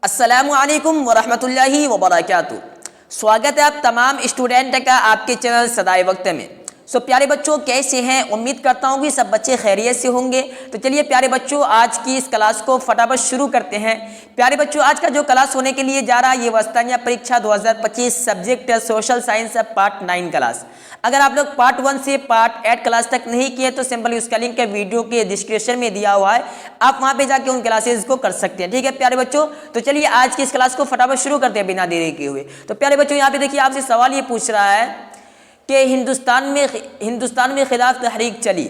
अस्सलामुअलैकुम वरहमतुल्लाहि वबरकातुहू। स्वागत है आप तमाम स्टूडेंट का आपके चैनल सदाए वक्त में। सो प्यारे बच्चों, कैसे हैं? उम्मीद करता हूँ कि सब बच्चे खैरियत से होंगे। तो चलिए प्यारे बच्चों, आज की इस क्लास को फटाफट शुरू करते हैं। प्यारे बच्चों, आज का जो क्लास होने के लिए जा रहा है ये वस्तानिया परीक्षा 2025 सब्जेक्ट है सोशल साइंस पार्ट 9 क्लास। अगर आप लोग पार्ट 1 से पार्ट 8 क्लास तक नहीं किए तो सिंपली उसका लिंक है वीडियो के डिस्क्रिप्शन में दिया हुआ है, आप वहां पे जाके उन क्लासेस को कर सकते हैं। ठीक है प्यारे बच्चों, तो चलिए आज की इस क्लास को फटाफट शुरू करते हैं बिना देरी किए हुए। तो प्यारे बच्चों, यहाँ पे देखिए आपसे सवाल ये पूछ रहा है कि हिंदुस्तान में खिलाफ तहरीक चली।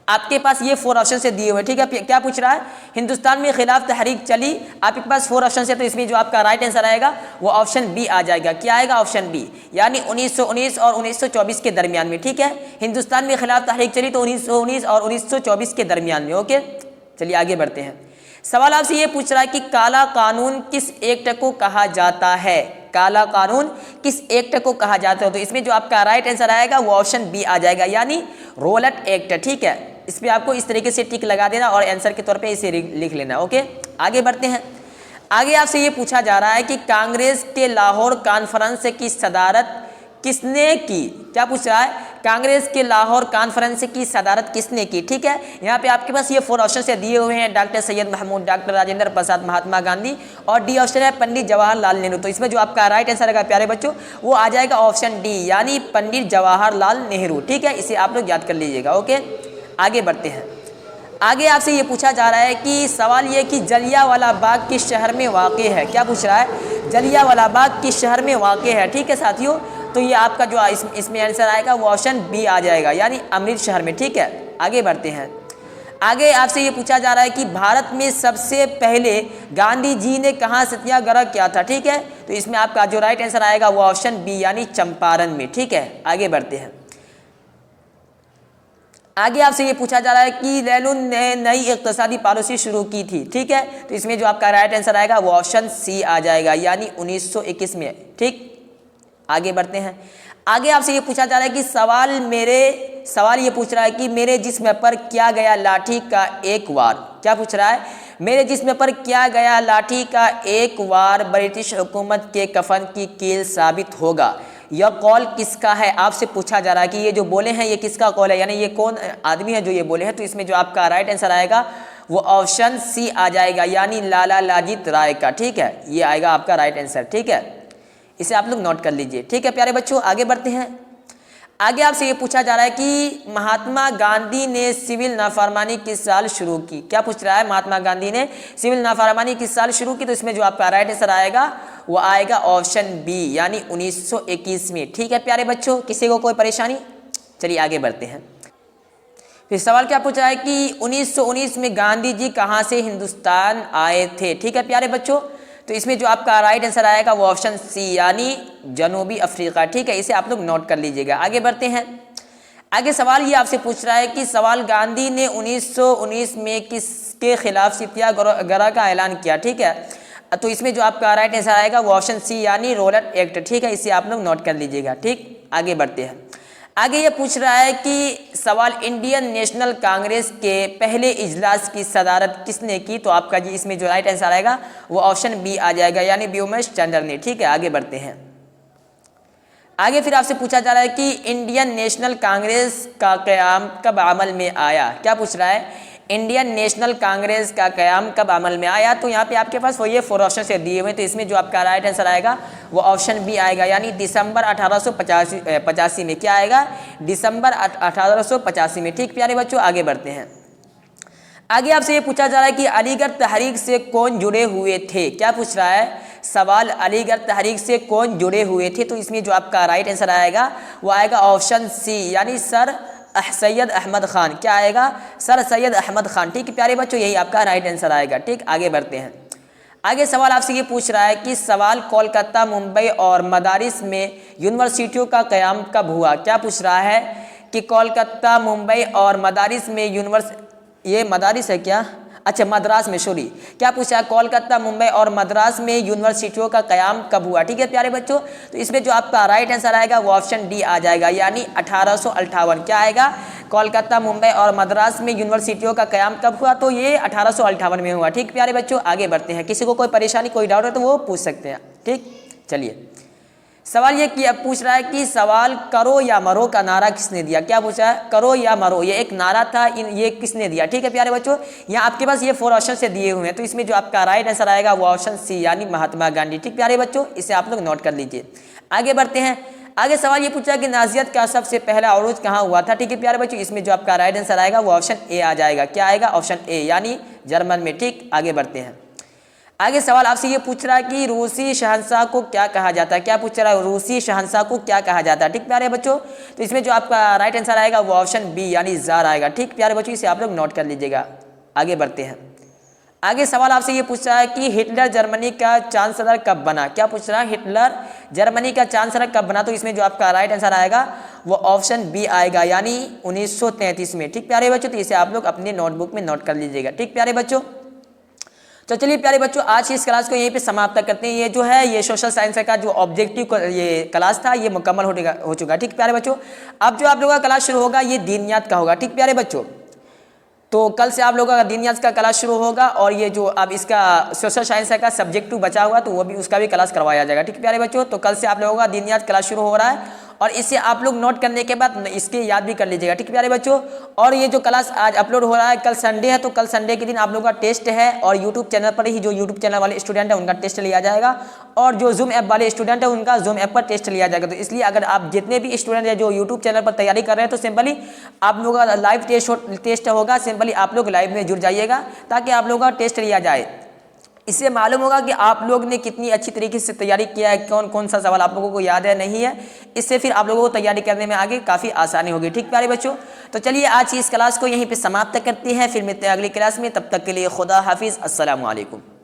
आपके पास ये 4 ऑप्शन से दिए हुए। ठीक है, क्या पूछ रहा है? हिंदुस्तान में खिलाफ तहरीक चली। आपके पास 4 ऑप्शन से, तो इसमें जो आपका राइट आंसर आएगा वो ऑप्शन बी आ जाएगा। क्या आएगा? ऑप्शन बी, यानी 1919 और 1924 के दरमियान में। ठीक है, हिंदुस्तान में खिलाफ तहरीक चली तो 1919 और 1924 के दरमियान में। ओके, चलिए आगे बढ़ते हैं। सवाल आपसे ये पूछ रहा है कि काला कानून किस एक्ट को कहा जाता है? काला कानून किस एक्ट को कहा जाता है? तो इसमें जो आपका राइट आंसर आएगा वो ऑप्शन बी आ जाएगा, यानी रोलट एक्ट। ठीक है, इस पर आपको इस तरीके से टिक लगा देना और आंसर के तौर पे इसे लिख लेना। ओके, आगे बढ़ते हैं। आगे आपसे ये पूछा जा रहा है कि कांग्रेस के लाहौर कॉन्फ्रेंस की सदारत किसने की? क्या पूछ रहा है? कांग्रेस के लाहौर कॉन्फ्रेंस की सदारत किसने की? ठीक है, यहाँ पे आपके पास ये 4 ऑप्शन से दिए हुए हैं, डॉक्टर सैयद महमूद, डॉक्टर राजेंद्र प्रसाद, महात्मा गांधी, और डी ऑप्शन है पंडित जवाहरलाल नेहरू। तो इसमें जो आपका राइट आंसर आएगा प्यारे बच्चों वो आ जाएगा ऑप्शन डी, यानी पंडित जवाहरलाल नेहरू। ठीक है, इसे आप लोग याद कर लीजिएगा। ओके, आगे बढ़ते हैं। आगे आपसे ये पूछा जा रहा है कि सवाल ये कि जलियांवाला बाग किस शहर में वाक़ है? क्या पूछ रहा है? जलियांवाला बाग किस शहर में वाक़ है? ठीक है साथियों, तो ये आपका जो इसमें आंसर आएगा वो ऑप्शन बी आ जाएगा, यानी अमृत शहर में। ठीक है, आगे बढ़ते हैं। आगे आपसे ये पूछा जा रहा है कि भारत में सबसे पहले गांधी जी ने कहाँ सत्याग्रह किया था? ठीक है, तो इसमें आपका जो राइट आंसर आएगा वो ऑप्शन बी, यानी चंपारण में। ठीक है, आगे बढ़ते हैं। आगे आपसे ये पूछा जा रहा है कि नेहरू ने नई इक़्तिसादी पॉलिसी शुरू की थी। ठीक है, तो इसमें जो आपका राइट आंसर आएगा वो ऑप्शन सी आ जाएगा, यानी 1921 में। ठीक, आगे बढ़ते हैं। आगे आपसे ये पूछा जा रहा है कि सवाल ये पूछ रहा है कि मेरे जिस्म पर किया गया लाठी का एक वार। क्या पूछ रहा है? मेरे जिस्म पर किया गया लाठी का एक वार ब्रिटिश हुकूमत के कफन की कील साबित होगा। यह कौल किसका है? आपसे पूछा जा रहा है कि ये जो बोले हैं ये किसका कौल है, यानी ये कौन आदमी है जो ये बोले हैं? तो इसमें जो आपका राइट आंसर आएगा वो ऑप्शन सी आ जाएगा, यानी लाला लाजपत राय का। ठीक है, ये आएगा आपका राइट आंसर। ठीक है, इसे आप लोग नोट कर लीजिए। ठीक है प्यारे बच्चों, आगे बढ़ते हैं। आगे आपसे ये पूछा जा रहा है कि महात्मा गांधी ने सिविल नाफरमानी किस साल शुरू की? क्या पूछ रहा है? महात्मा गांधी ने सिविल नाफरमानी किस साल शुरू की? तो इसमें जो आपका राइट आंसर आएगा वो आएगा ऑप्शन बी, यानी 1921 में। ठीक है प्यारे बच्चों, किसी को कोई परेशानी? चलिए आगे बढ़ते हैं। फिर सवाल क्या पूछा है कि 1919 में गांधी जी कहाँ से हिंदुस्तान आए थे? ठीक है प्यारे बच्चों, तो इसमें जो आपका राइट आंसर आएगा वो ऑप्शन सी, यानी जनूबी अफ्रीका। ठीक है, इसे आप लोग नोट कर लीजिएगा। आगे बढ़ते हैं। आगे सवाल ये आपसे पूछ रहा है कि सवाल गांधी ने 1919 में किसके खिलाफ सत्याग्रह का ऐलान किया? ठीक है, तो इसमें जो आपका राइट आंसर आएगा वो ऑप्शन सी, यानी रोलट एक्ट। ठीक है, इसे आप लोग नोट कर लीजिएगा। ठीक, आगे बढ़ते हैं। आगे ये पूछ रहा है कि सवाल इंडियन नेशनल कांग्रेस के पहले इजलास की सदारत किसने की? तो आपका जी इसमें जो राइट आंसर आएगा वो ऑप्शन बी आ जाएगा, यानी व्योमेश चंद्र ने। ठीक है, आगे बढ़ते हैं। आगे फिर आपसे पूछा जा रहा है कि इंडियन नेशनल कांग्रेस का क़याम कब अमल में आया? क्या पूछ रहा है? इंडियन नेशनल कांग्रेस का क़याम कब अमल में आया? तो यहाँ पे आपके पास वो ये 4 ऑप्शन से दिए हुए हैं, तो इसमें जो आपका राइट आंसर आएगा वो ऑप्शन बी आएगा, यानी दिसंबर 1885 में। क्या आएगा? दिसंबर 1885 में। ठीक प्यारे बच्चों, आगे बढ़ते हैं। आगे आपसे ये पूछा जा रहा है कि अलीगढ़ तहरीक से कौन जुड़े हुए थे? क्या पूछ रहा है? सवाल अलीगढ़ तहरीक से कौन जुड़े हुए थे? तो इसमें जो आपका राइट आंसर आएगा वो आएगा ऑप्शन सी, यानी सर सैयद अहमद खान। क्या आएगा? सर सैयद अहमद खान। ठीक है प्यारे बच्चों, यही आपका राइट आंसर आएगा। ठीक, आगे बढ़ते हैं। आगे सवाल आपसे ये पूछ रहा है कि सवाल कोलकाता, मुंबई और मदारिस में यूनिवर्सिटियों का क़याम कब हुआ? क्या पूछ रहा है कि कोलकाता, मुंबई और मदारिस में ये मदारिस है क्या? अच्छा, मद्रास में, सॉरी। क्या पूछा? कोलकाता, मुंबई और मद्रास में यूनिवर्सिटियों का क़याम कब हुआ? ठीक है प्यारे बच्चों, तो इसमें जो आपका राइट आंसर आएगा वो ऑप्शन डी आ जाएगा, यानी 1858। क्या आएगा? कोलकाता, मुंबई और मद्रास में यूनिवर्सिटियों का क़याम कब हुआ? तो ये 1858 में हुआ। ठीक प्यारे बच्चों, आगे बढ़ते हैं। किसी को कोई परेशानी, कोई डाउट है तो वो पूछ सकते हैं। ठीक, चलिए सवाल ये कि अब पूछ रहा है कि सवाल करो या मरो का नारा किसने दिया? क्या पूछा है? करो या मरो, ये एक नारा था, ये किसने दिया? ठीक है प्यारे बच्चों, यहाँ आपके पास ये 4 ऑप्शन से दिए हुए हैं, तो इसमें जो आपका राइट आंसर आएगा वो ऑप्शन सी यानी महात्मा गांधी। ठीक प्यारे बच्चों, इसे आप लोग नोट कर लीजिए। आगे बढ़ते हैं। आगे सवाल ये पूछा कि नाज़ियत का सबसे पहला अरूज कहाँ हुआ था? ठीक है प्यारे बच्चों, इसमें जो आपका राइट आंसर आएगा वो ऑप्शन ए आ जाएगा। क्या आएगा? ऑप्शन ए यानी जर्मन में। ठीक, आगे बढ़ते हैं। आगे सवाल आपसे ये पूछ रहा है कि रूसी शहंशाह को क्या कहा जाता है? क्या पूछ रहा है? रूसी शहंशाह को क्या कहा जाता है? ठीक प्यारे बच्चों, तो इसमें जो आपका राइट आंसर आएगा वो ऑप्शन बी यानी जार आएगा। ठीक प्यारे बच्चों, इसे आप लोग नोट कर लीजिएगा। आगे बढ़ते हैं। आगे सवाल आपसे ये पूछ रहा है कि हिटलर जर्मनी का चांसलर कब बना? क्या पूछ रहा है? हिटलर जर्मनी का चांसलर कब बना? तो इसमें जो आपका राइट आंसर आएगा वो ऑप्शन बी आएगा यानी 1933 में। ठीक प्यारे बच्चों, तो इसे आप लोग अपने नोटबुक में नोट कर लीजिएगा। ठीक प्यारे बच्चों, तो चलिए प्यारे बच्चों, आज की इस क्लास को यहीं पे समाप्त करते हैं। ये जो है ये सोशल साइंस का जो ऑब्जेक्टिव ये क्लास था ये मुकम्मल हो चुका। ठीक प्यारे बच्चों, अब जो आप लोगों का क्लास शुरू होगा ये दीनियात का होगा। ठीक प्यारे बच्चों, तो कल से आप लोगों का दीनियात का क्लास शुरू होगा और ये जो अब इसका सोशल साइंस का सब्जेक्टिव बचा हुआ तो वो भी उसका भी क्लास करवाया जाएगा। ठीक प्यारे बच्चों, तो कल से आप लोगों का दीनियात क्लास शुरू हो रहा है और इसे आप लोग नोट करने के बाद इसके याद भी कर लीजिएगा। ठीक प्यारे बच्चों, और ये जो क्लास आज अपलोड हो रहा है कल संडे है, तो कल संडे के दिन आप लोगों का टेस्ट है और यूट्यूब चैनल पर ही जो यूट्यूब चैनल वाले स्टूडेंट है उनका टेस्ट लिया जाएगा और जो जूम ऐप वाले स्टूडेंट है उनका जूम ऐप पर टेस्ट लिया जाएगा। तो इसलिए अगर आप जितने भी स्टूडेंट है जो यूट्यूब चैनल पर तैयारी कर रहे हैं तो सिंपली आप लोगों का लाइव टेस्ट होगा, सिंपली आप लोग लाइव में जुड़ जाइएगा ताकि आप लोगों का टेस्ट लिया जाए। इससे मालूम होगा कि आप लोग ने कितनी अच्छी तरीके से तैयारी किया है, कौन कौन सा सवाल आप लोगों को याद है नहीं है। इससे फिर आप लोगों को तैयारी करने में आगे काफ़ी आसानी होगी। ठीक प्यारे बच्चों, तो चलिए आज की इस क्लास को यहीं पे समाप्त करते हैं, फिर मिलते हैं अगली क्लास में। तब तक के लिए खुदा हाफिज़, अस्सलामु अलैकुम।